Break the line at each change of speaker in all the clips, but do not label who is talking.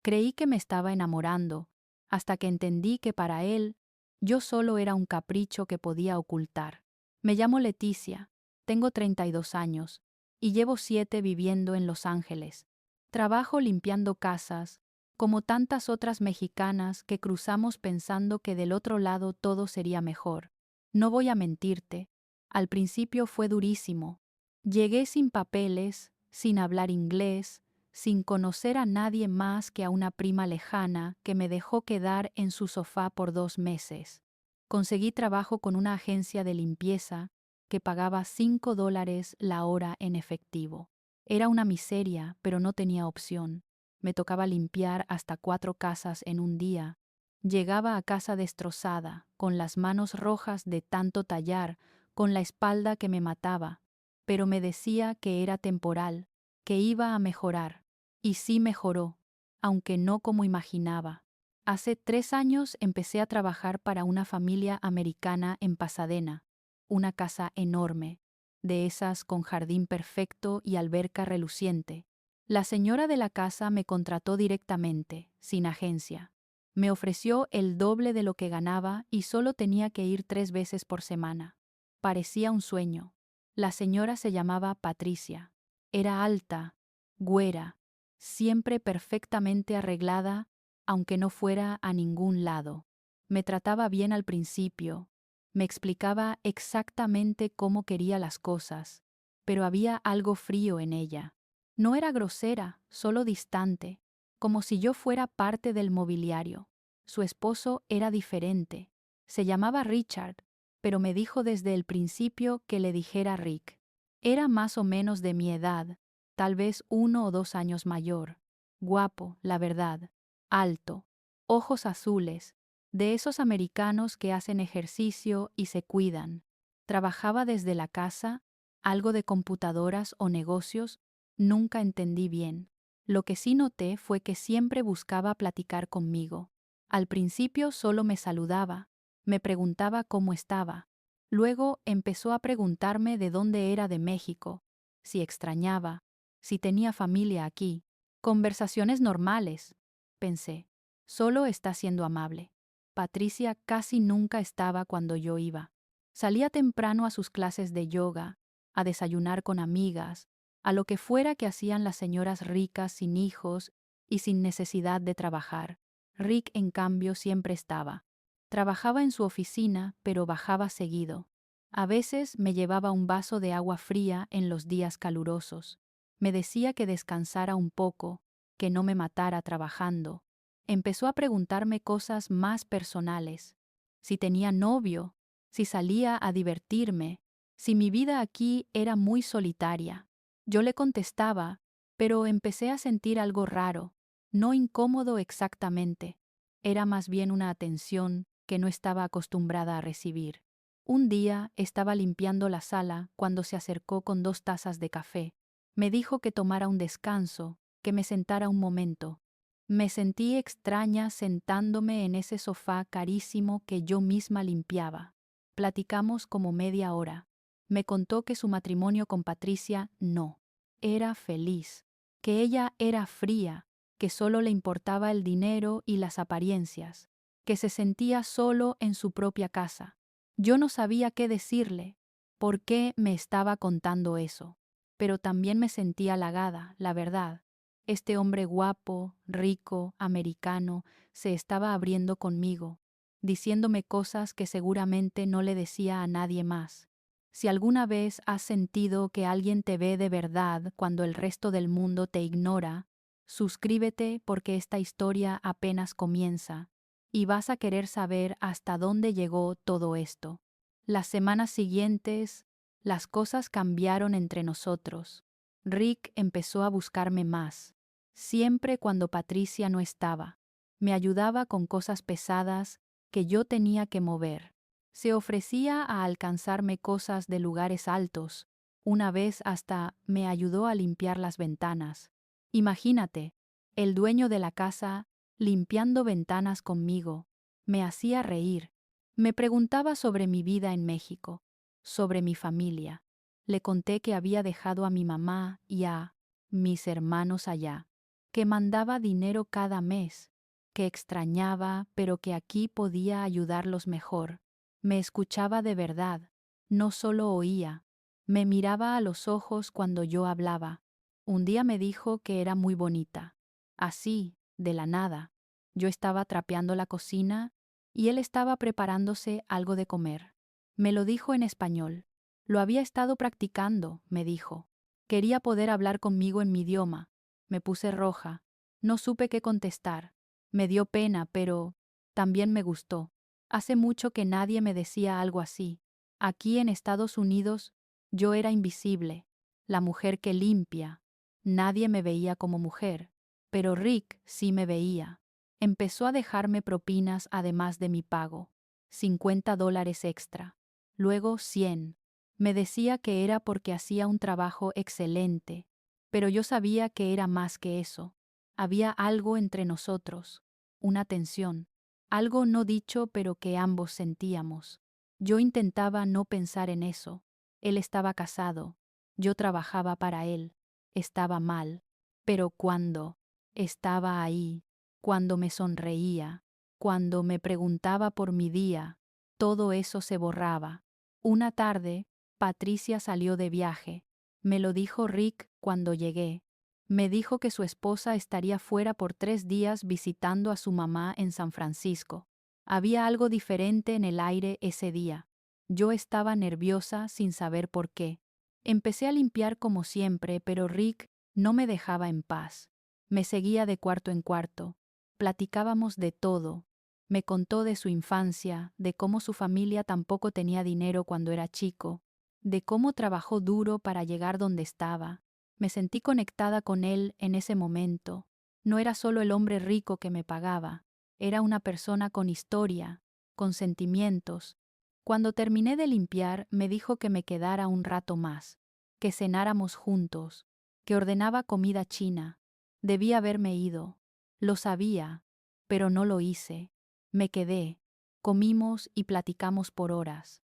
Creí que me estaba enamorando, hasta que entendí que para él, yo solo era un capricho que podía ocultar. Me llamo Leticia, tengo 32 años, y llevo 7 viviendo en Los Ángeles. Trabajo limpiando casas, como tantas otras mexicanas que cruzamos pensando que del otro lado todo sería mejor. No voy a mentirte, al principio fue durísimo. Llegué sin papeles, sin hablar inglés, sin conocer a nadie más que a una prima lejana que me dejó quedar en su sofá por 2 meses. Conseguí trabajo con una agencia de limpieza que pagaba $5 la hora en efectivo. Era una miseria, pero no tenía opción. Me tocaba limpiar hasta 4 casas en un día. Llegaba a casa destrozada, con las manos rojas de tanto tallar, con la espalda que me mataba, pero me decía que era temporal, que iba a mejorar. Y sí mejoró, aunque no como imaginaba. Hace 3 años empecé a trabajar para una familia americana en Pasadena, una casa enorme, de esas con jardín perfecto y alberca reluciente. La señora de la casa me contrató directamente, sin agencia. Me ofreció el doble de lo que ganaba y solo tenía que ir 3 veces por semana. Parecía un sueño. La señora se llamaba Patricia. Era alta, güera, siempre perfectamente arreglada, aunque no fuera a ningún lado. Me trataba bien al principio, me explicaba exactamente cómo quería las cosas, pero había algo frío en ella. No era grosera, solo distante, como si yo fuera parte del mobiliario. Su esposo era diferente. Se llamaba Richard, pero me dijo desde el principio que le dijera Rick. Era más o menos de mi edad, tal vez 1 o 2 años mayor. Guapo, la verdad. Alto. Ojos azules. De esos americanos que hacen ejercicio y se cuidan. Trabajaba desde la casa, algo de computadoras o negocios, nunca entendí bien. Lo que sí noté fue que siempre buscaba platicar conmigo. Al principio solo me saludaba, me preguntaba cómo estaba. Luego empezó a preguntarme de dónde era de México, si extrañaba, si tenía familia aquí. Conversaciones normales, pensé. Solo está siendo amable. Patricia casi nunca estaba cuando yo iba. Salía temprano a sus clases de yoga, a desayunar con amigas, a lo que fuera que hacían las señoras ricas sin hijos y sin necesidad de trabajar. Rick, en cambio, siempre estaba. Trabajaba en su oficina, pero bajaba seguido. A veces me llevaba un vaso de agua fría en los días calurosos. Me decía que descansara un poco, que no me matara trabajando. Empezó a preguntarme cosas más personales. Si tenía novio, si salía a divertirme, si mi vida aquí era muy solitaria. Yo le contestaba, pero empecé a sentir algo raro, no incómodo exactamente. Era más bien una atención que no estaba acostumbrada a recibir. Un día estaba limpiando la sala cuando se acercó con 2 tazas de café. Me dijo que tomara un descanso, que me sentara un momento. Me sentí extraña sentándome en ese sofá carísimo que yo misma limpiaba. Platicamos como media hora. Me contó que su matrimonio con Patricia no era feliz, que ella era fría, que solo le importaba el dinero y las apariencias, que se sentía solo en su propia casa. Yo no sabía qué decirle, por qué me estaba contando eso, pero también me sentía halagada, la verdad. Este hombre guapo, rico, americano, se estaba abriendo conmigo, diciéndome cosas que seguramente no le decía a nadie más. Si alguna vez has sentido que alguien te ve de verdad cuando el resto del mundo te ignora, suscríbete porque esta historia apenas comienza y vas a querer saber hasta dónde llegó todo esto. Las semanas siguientes, las cosas cambiaron entre nosotros. Rick empezó a buscarme más, siempre cuando Patricia no estaba. Me ayudaba con cosas pesadas que yo tenía que mover. Se ofrecía a alcanzarme cosas de lugares altos. Una vez hasta me ayudó a limpiar las ventanas. Imagínate, el dueño de la casa limpiando ventanas conmigo. Me hacía reír. Me preguntaba sobre mi vida en México, sobre mi familia. Le conté que había dejado a mi mamá y a mis hermanos allá. que mandaba dinero cada mes, que extrañaba, pero que aquí podía ayudarlos mejor. Me escuchaba de verdad, no solo oía. Me miraba a los ojos cuando yo hablaba. Un día me dijo que era muy bonita. Así, de la nada. Yo estaba trapeando la cocina y él estaba preparándose algo de comer. Me lo dijo en español. Lo había estado practicando, me dijo. Quería poder hablar conmigo en mi idioma. Me puse roja. No supe qué contestar. Me dio pena, pero también me gustó. Hace mucho que nadie me decía algo así. Aquí en Estados Unidos, yo era invisible, la mujer que limpia. Nadie me veía como mujer, pero Rick sí me veía. Empezó a dejarme propinas además de mi pago. $50 extra. Luego 100. Me decía que era porque hacía un trabajo excelente, pero yo sabía que era más que eso. Había algo entre nosotros, una tensión, algo no dicho pero que ambos sentíamos. Yo intentaba no pensar en eso. Él estaba casado, yo trabajaba para él, estaba mal, pero cuando estaba ahí, cuando me sonreía, cuando me preguntaba por mi día, todo eso se borraba. Una tarde, Patricia salió de viaje. Me lo dijo Rick cuando llegué. Me dijo que su esposa estaría fuera por 3 días visitando a su mamá en San Francisco. Había algo diferente en el aire ese día. Yo estaba nerviosa sin saber por qué. Empecé a limpiar como siempre, pero Rick no me dejaba en paz. Me seguía de cuarto en cuarto. Platicábamos de todo. Me contó de su infancia, de cómo su familia tampoco tenía dinero cuando era chico, de cómo trabajó duro para llegar donde estaba. Me sentí conectada con él en ese momento. No era solo el hombre rico que me pagaba, era una persona con historia, con sentimientos. Cuando terminé de limpiar, me dijo que me quedara un rato más, que cenáramos juntos, que ordenaba comida china. Debía haberme ido. Lo sabía, pero no lo hice. Me quedé. Comimos y platicamos por horas.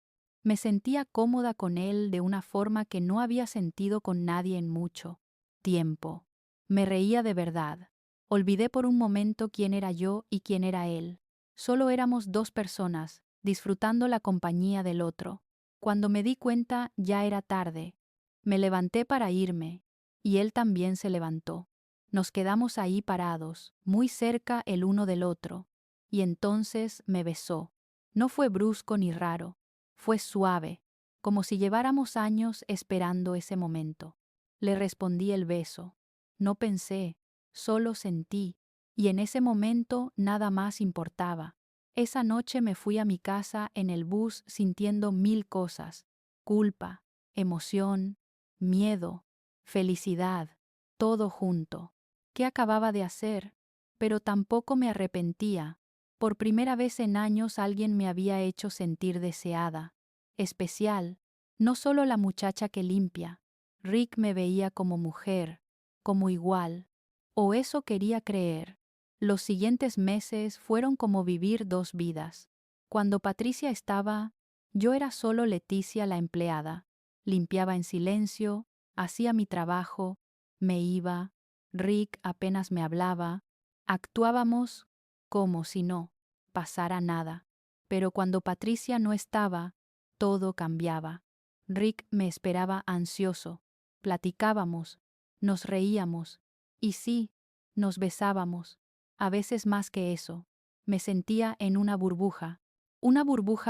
Me sentía cómoda con él de una forma que no había sentido con nadie en mucho tiempo. Me reía de verdad. Olvidé por un momento quién era yo y quién era él. Solo éramos 2 personas, disfrutando la compañía del otro. Cuando me di cuenta ya era tarde. Me levanté para irme, y él también se levantó. Nos quedamos ahí parados, muy cerca el uno del otro, y entonces me besó. No fue brusco ni raro, fue suave, como si lleváramos años esperando ese momento. Le respondí el beso. No pensé, solo sentí, y en ese momento nada más importaba. Esa noche me fui a mi casa en el bus sintiendo 1000 cosas: culpa, emoción, miedo, felicidad, todo junto. ¿Qué acababa de hacer? Pero tampoco me arrepentía. Por primera vez en años alguien me había hecho sentir deseada, especial, no solo la muchacha que limpia. Rick me veía como mujer, como igual, o eso quería creer. Los siguientes meses fueron como vivir 2 vidas. Cuando Patricia estaba, yo era solo Leticia la empleada. Limpiaba en silencio, hacía mi trabajo, me iba. Rick apenas me hablaba. Actuábamos como si no pasara nada. Pero cuando Patricia no estaba, todo cambiaba. Rick me esperaba ansioso. Platicábamos, nos reíamos, y sí, nos besábamos. A veces más que eso. Me sentía en una burbuja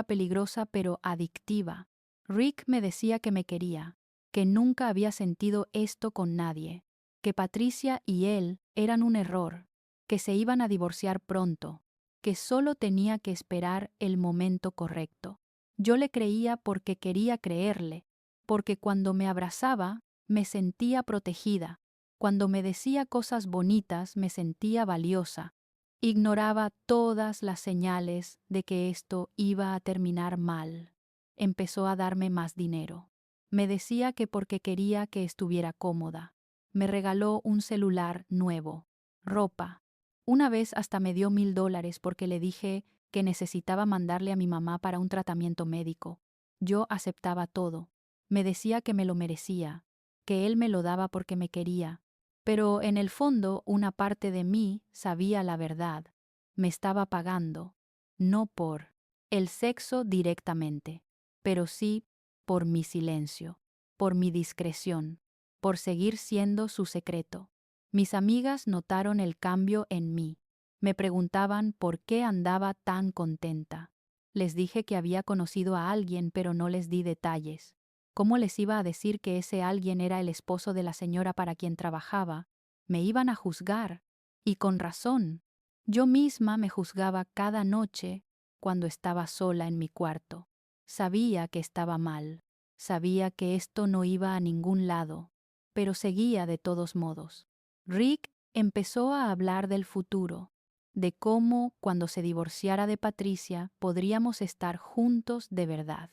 peligrosa pero adictiva. Rick me decía que me quería, que nunca había sentido esto con nadie, que Patricia y él eran un error, que se iban a divorciar pronto, que solo tenía que esperar el momento correcto. Yo le creía porque quería creerle, porque cuando me abrazaba me sentía protegida, cuando me decía cosas bonitas me sentía valiosa. Ignoraba todas las señales de que esto iba a terminar mal. Empezó a darme más dinero. Me decía que porque quería que estuviera cómoda. Me regaló un celular nuevo, ropa. Una vez hasta me dio $1000 porque le dije que necesitaba mandarle a mi mamá para un tratamiento médico. Yo aceptaba todo. Me decía que me lo merecía, que él me lo daba porque me quería. Pero en el fondo una parte de mí sabía la verdad. Me estaba pagando, no por el sexo directamente, pero sí por mi silencio, por mi discreción, por seguir siendo su secreto. Mis amigas notaron el cambio en mí. Me preguntaban por qué andaba tan contenta. Les dije que había conocido a alguien, pero no les di detalles. ¿Cómo les iba a decir que ese alguien era el esposo de la señora para quien trabajaba? Me iban a juzgar, y con razón. Yo misma me juzgaba cada noche cuando estaba sola en mi cuarto. Sabía que estaba mal, sabía que esto no iba a ningún lado, pero seguía de todos modos. Rick empezó a hablar del futuro, de cómo, cuando se divorciara de Patricia, podríamos estar juntos de verdad,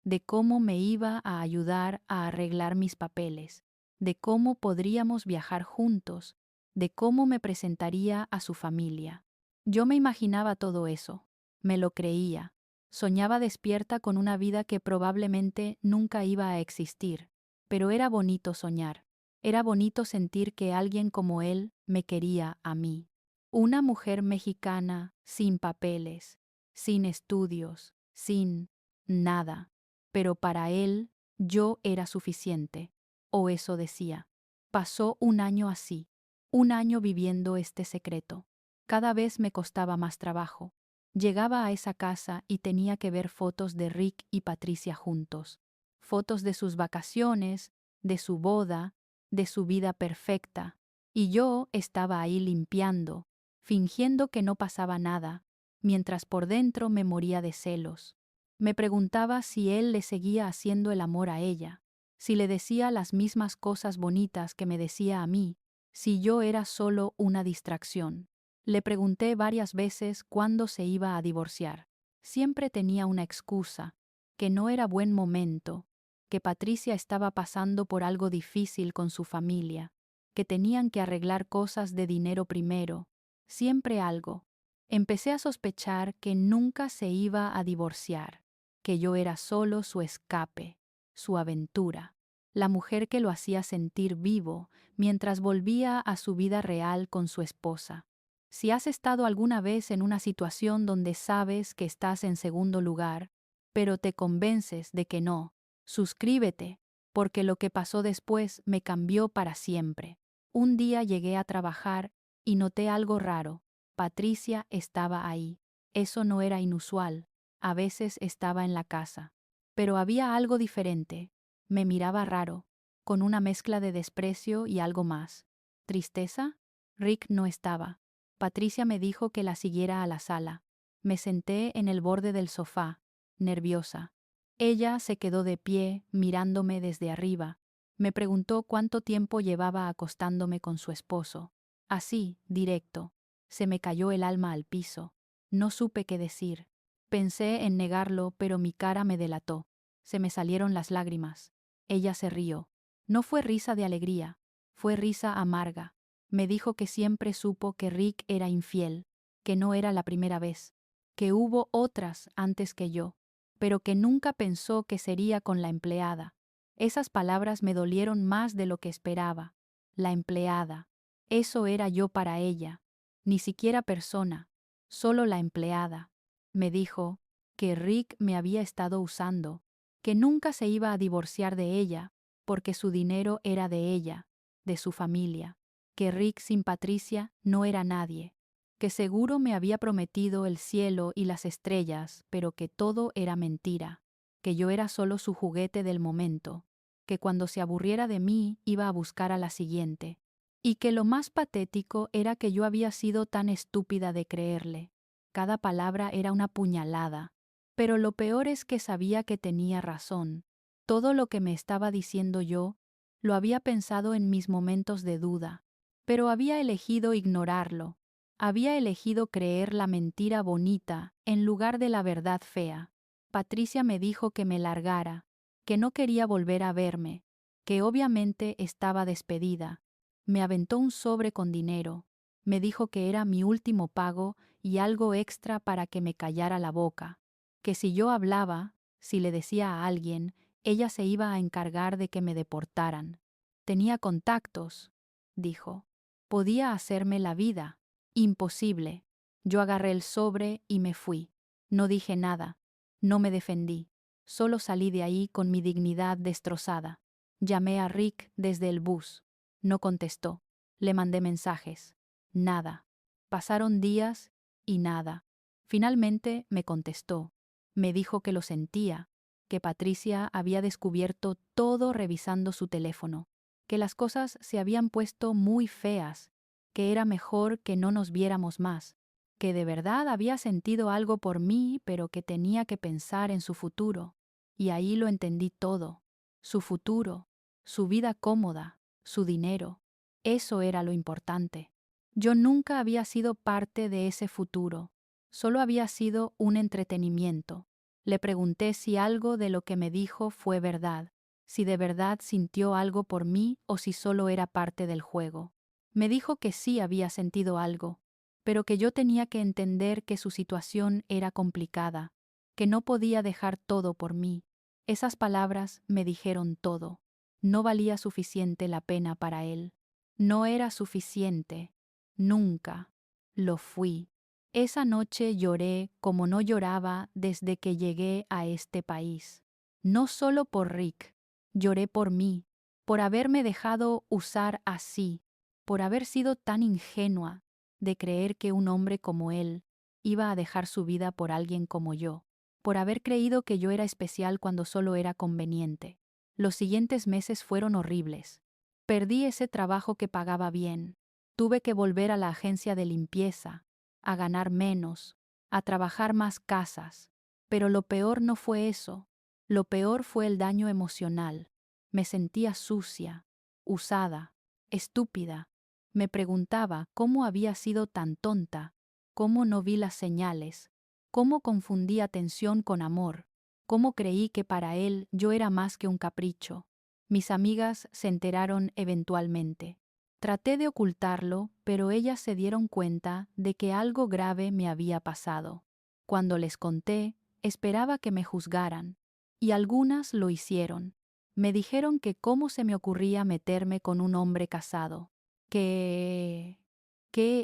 de cómo me iba a ayudar a arreglar mis papeles, de cómo podríamos viajar juntos, de cómo me presentaría a su familia. Yo me imaginaba todo eso, me lo creía, soñaba despierta con una vida que probablemente nunca iba a existir, pero era bonito soñar, era bonito sentir que alguien como él me quería a mí. Una mujer mexicana, sin papeles, sin estudios, sin nada, pero para él yo era suficiente, o eso decía. Pasó un año así, un año viviendo este secreto. Cada vez me costaba más trabajo. Llegaba a esa casa y tenía que ver fotos de Rick y Patricia juntos, fotos de sus vacaciones, de su boda, de su vida perfecta, y yo estaba ahí limpiando, fingiendo que no pasaba nada, mientras por dentro me moría de celos. Me preguntaba si él le seguía haciendo el amor a ella, si le decía las mismas cosas bonitas que me decía a mí, si yo era solo una distracción. Le pregunté varias veces cuándo se iba a divorciar. Siempre tenía una excusa, que no era buen momento, que Patricia estaba pasando por algo difícil con su familia, que tenían que arreglar cosas de dinero primero, siempre algo. Empecé a sospechar que nunca se iba a divorciar, que yo era solo su escape, su aventura, la mujer que lo hacía sentir vivo mientras volvía a su vida real con su esposa. Si has estado alguna vez en una situación donde sabes que estás en segundo lugar, pero te convences de que no, suscríbete, porque lo que pasó después me cambió para siempre. Un día llegué a trabajar y noté algo raro. Patricia estaba ahí. Eso no era inusual. A veces estaba en la casa. Pero había algo diferente. Me miraba raro, con una mezcla de desprecio y algo más. ¿Tristeza? Rick no estaba. Patricia me dijo que la siguiera a la sala. Me senté en el borde del sofá, nerviosa. Ella se quedó de pie, mirándome desde arriba. Me preguntó cuánto tiempo llevaba acostándome con su esposo. Así, directo. Se me cayó el alma al piso. No supe qué decir. Pensé en negarlo, pero mi cara me delató. Se me salieron las lágrimas. Ella se rió. No fue risa de alegría, fue risa amarga. Me dijo que siempre supo que Rick era infiel, que no era la primera vez, que hubo otras antes que yo, pero que nunca pensó que sería con la empleada. Esas palabras me dolieron más de lo que esperaba. La empleada. Eso era yo para ella. Ni siquiera persona, solo la empleada. Me dijo que Rick me había estado usando, que nunca se iba a divorciar de ella, porque su dinero era de ella, de su familia, que Rick sin Patricia no era nadie, que seguro me había prometido el cielo y las estrellas, pero que todo era mentira, que yo era solo su juguete del momento, que cuando se aburriera de mí iba a buscar a la siguiente, y que lo más patético era que yo había sido tan estúpida de creerle. Cada palabra era una puñalada, pero lo peor es que sabía que tenía razón. Todo lo que me estaba diciendo yo, lo había pensado en mis momentos de duda, pero había elegido ignorarlo. Había elegido creer la mentira bonita en lugar de la verdad fea. Patricia me dijo que me largara, que no quería volver a verme, que obviamente estaba despedida. Me aventó un sobre con dinero. Me dijo que era mi último pago y algo extra para que me callara la boca, que si yo hablaba, si le decía a alguien, ella se iba a encargar de que me deportaran. Tenía contactos. dijo. Podía hacerme la vida. Imposible. Yo agarré el sobre y me fui. No dije nada. No me defendí. Solo salí de ahí con mi dignidad destrozada. Llamé a Rick desde el bus. No contestó. Le mandé mensajes. Nada. Pasaron días y nada. Finalmente me contestó. Me dijo que lo sentía, que Patricia había descubierto todo revisando su teléfono, que las cosas se habían puesto muy feas, que era mejor que no nos viéramos más, que de verdad había sentido algo por mí, pero que tenía que pensar en su futuro. Y ahí lo entendí todo. Su futuro, su vida cómoda, su dinero. Eso era lo importante. Yo nunca había sido parte de ese futuro. Solo había sido un entretenimiento. Le pregunté si algo de lo que me dijo fue verdad, si de verdad sintió algo por mí o si solo era parte del juego. Me dijo que sí había sentido algo, pero que yo tenía que entender que su situación era complicada, que no podía dejar todo por mí. Esas palabras me dijeron todo. No valía suficiente la pena para él. No era suficiente. Nunca. Lo fui. Esa noche lloré como no lloraba desde que llegué a este país. No solo por Rick, lloré por mí, por haberme dejado usar así, por haber sido tan ingenua de creer que un hombre como él iba a dejar su vida por alguien como yo, por haber creído que yo era especial cuando solo era conveniente. Los siguientes meses fueron horribles. Perdí ese trabajo que pagaba bien. Tuve que volver a la agencia de limpieza, a ganar menos, a trabajar más casas. Pero lo peor no fue eso. Lo peor fue el daño emocional. Me sentía sucia, usada, estúpida. Me preguntaba cómo había sido tan tonta, cómo no vi las señales, cómo confundí atención con amor, cómo creí que para él yo era más que un capricho. Mis amigas se enteraron eventualmente. Traté de ocultarlo, pero ellas se dieron cuenta de que algo grave me había pasado. Cuando les conté, esperaba que me juzgaran, y algunas lo hicieron. Me dijeron que cómo se me ocurría meterme con un hombre casado, que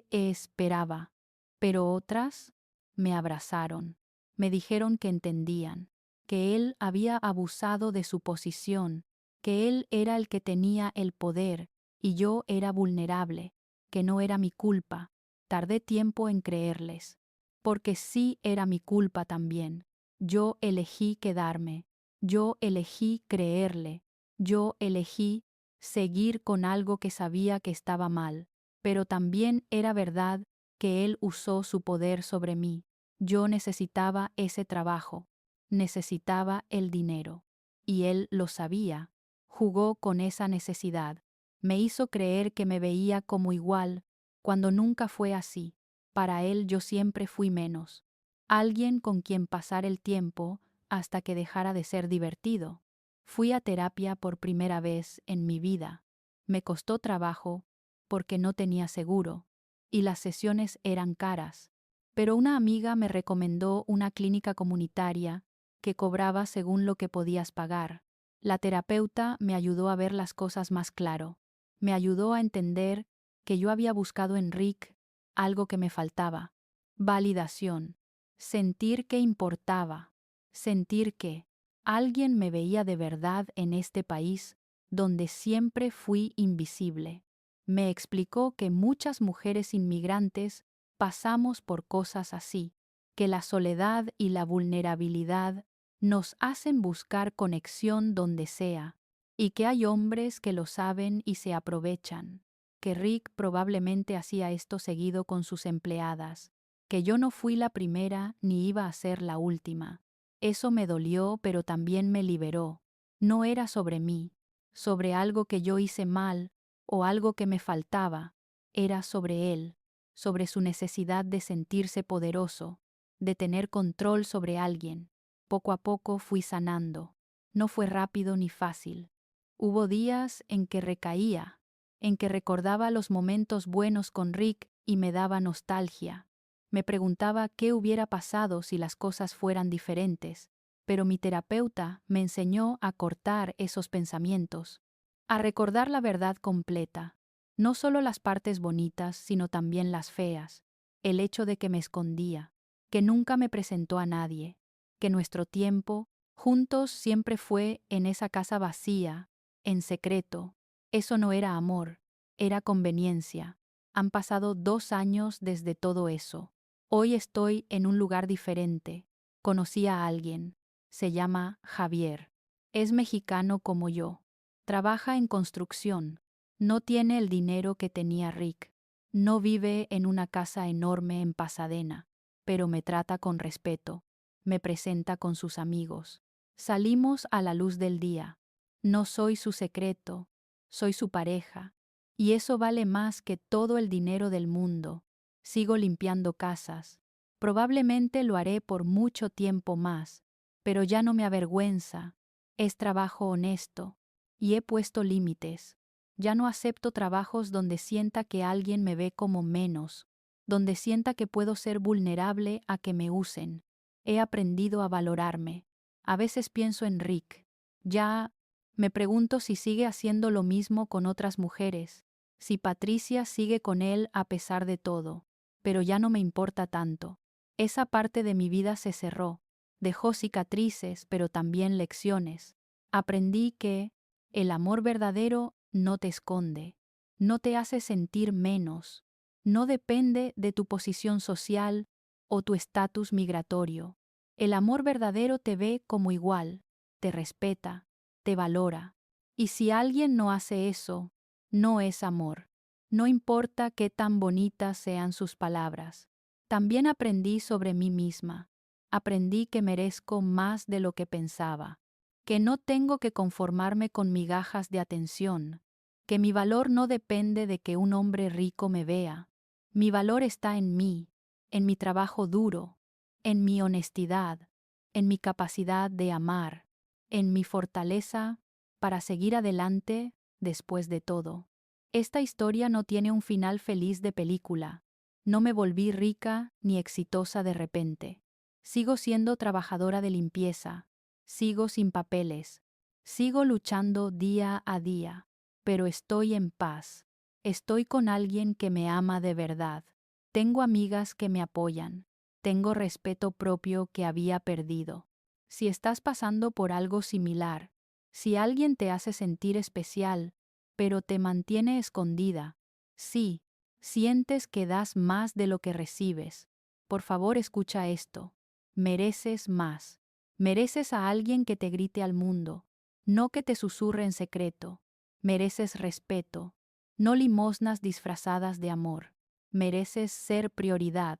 esperaba. Pero otras me abrazaron. Me dijeron que entendían, que él había abusado de su posición, que él era el que tenía el poder y yo era vulnerable, que no era mi culpa. Tardé tiempo en creerles, porque sí era mi culpa también. Yo elegí quedarme, yo elegí creerle, yo elegí seguir con algo que sabía que estaba mal, pero también era verdad que él usó su poder sobre mí. Yo necesitaba ese trabajo, necesitaba el dinero, y él lo sabía. Jugó con esa necesidad. Me hizo creer que me veía como igual, cuando nunca fue así. Para él yo siempre fui menos. Alguien con quien pasar el tiempo hasta que dejara de ser divertido. Fui a terapia por primera vez en mi vida. Me costó trabajo porque no tenía seguro, y las sesiones eran caras. Pero una amiga me recomendó una clínica comunitaria que cobraba según lo que podías pagar. La terapeuta me ayudó a ver las cosas más claro. Me ayudó a entender que yo había buscado en Rick algo que me faltaba. Validación. Sentir que importaba. Sentir que alguien me veía de verdad en este país donde siempre fui invisible. Me explicó que muchas mujeres inmigrantes pasamos por cosas así, que la soledad y la vulnerabilidad nos hacen buscar conexión donde sea, y que hay hombres que lo saben y se aprovechan, que Rick probablemente hacía esto seguido con sus empleadas, que yo no fui la primera ni iba a ser la última. Eso me dolió, pero también me liberó. No era sobre mí, sobre algo que yo hice mal o algo que me faltaba, era sobre él, sobre su necesidad de sentirse poderoso, de tener control sobre alguien. Poco a poco fui sanando. No fue rápido ni fácil. Hubo días en que recaía, en que recordaba los momentos buenos con Rick y me daba nostalgia. Me preguntaba qué hubiera pasado si las cosas fueran diferentes, pero mi terapeuta me enseñó a cortar esos pensamientos, a recordar la verdad completa. No solo las partes bonitas, sino también las feas. El hecho de que me escondía, que nunca me presentó a nadie, que nuestro tiempo, juntos, siempre fue en esa casa vacía, en secreto. Eso no era amor, era conveniencia. Han pasado 2 años desde todo eso. Hoy estoy en un lugar diferente. Conocí a alguien. Se llama Javier. Es mexicano como yo. Trabaja en construcción. No tiene el dinero que tenía Rick. No vive en una casa enorme en Pasadena, pero me trata con respeto. Me presenta con sus amigos. Salimos a la luz del día. No soy su secreto, soy su pareja. Y eso vale más que todo el dinero del mundo. Sigo limpiando casas. Probablemente lo haré por mucho tiempo más, pero ya no me avergüenza. Es trabajo honesto. Y he puesto límites. Ya no acepto trabajos donde sienta que alguien me ve como menos, donde sienta que puedo ser vulnerable a que me usen. He aprendido a valorarme. A veces pienso en Rick. Ya me pregunto si sigue haciendo lo mismo con otras mujeres, si Patricia sigue con él a pesar de todo. Pero ya no me importa tanto. Esa parte de mi vida se cerró. Dejó cicatrices, pero también lecciones. Aprendí que el amor verdadero no te esconde, no te hace sentir menos, no depende de tu posición social o tu estatus migratorio. El amor verdadero te ve como igual, te respeta, te valora. Y si alguien no hace eso, no es amor. No importa qué tan bonitas sean sus palabras. También aprendí sobre mí misma. Aprendí que merezco más de lo que pensaba, que no tengo que conformarme con migajas de atención, que mi valor no depende de que un hombre rico me vea. Mi valor está en mí, en mi trabajo duro, en mi honestidad, en mi capacidad de amar, en mi fortaleza para seguir adelante después de todo. Esta historia no tiene un final feliz de película. No me volví rica ni exitosa de repente. Sigo siendo trabajadora de limpieza. Sigo sin papeles. Sigo luchando día a día. Pero estoy en paz. Estoy con alguien que me ama de verdad. Tengo amigas que me apoyan. Tengo respeto propio que había perdido. Si estás pasando por algo similar, si alguien te hace sentir especial, pero te mantiene escondida, sí, sientes que das más de lo que recibes, por favor escucha esto. Mereces más. Mereces a alguien que te grite al mundo, no que te susurre en secreto. Mereces respeto, no limosnas disfrazadas de amor. Mereces ser prioridad,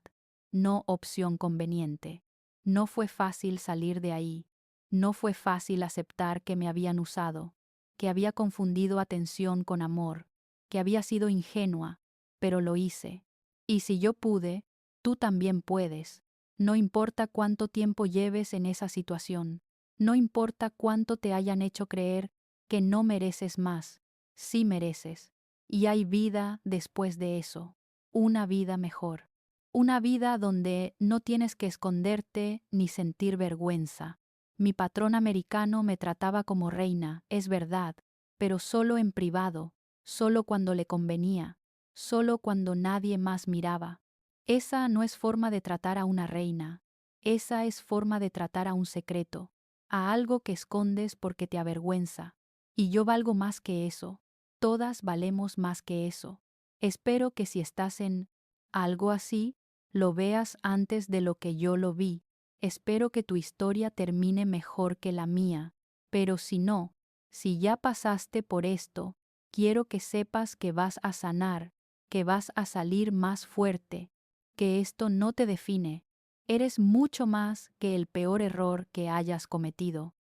no opción conveniente. No fue fácil salir de ahí. No fue fácil aceptar que me habían usado, que había confundido atención con amor, que había sido ingenua, pero lo hice. Y si yo pude, tú también puedes. No importa cuánto tiempo lleves en esa situación, no importa cuánto te hayan hecho creer que no mereces más, sí mereces. Y hay vida después de eso, una vida mejor. Una vida donde no tienes que esconderte ni sentir vergüenza. Mi patrón americano me trataba como reina, es verdad, pero solo en privado, solo cuando le convenía, solo cuando nadie más miraba. Esa no es forma de tratar a una reina, esa es forma de tratar a un secreto, a algo que escondes porque te avergüenza. Y yo valgo más que eso, todas valemos más que eso. Espero que si estás en algo así, lo veas antes de lo que yo lo vi. Espero que tu historia termine mejor que la mía, pero si no, si ya pasaste por esto, quiero que sepas que vas a sanar, que vas a salir más fuerte, que esto no te define. Eres mucho más que el peor error que hayas cometido.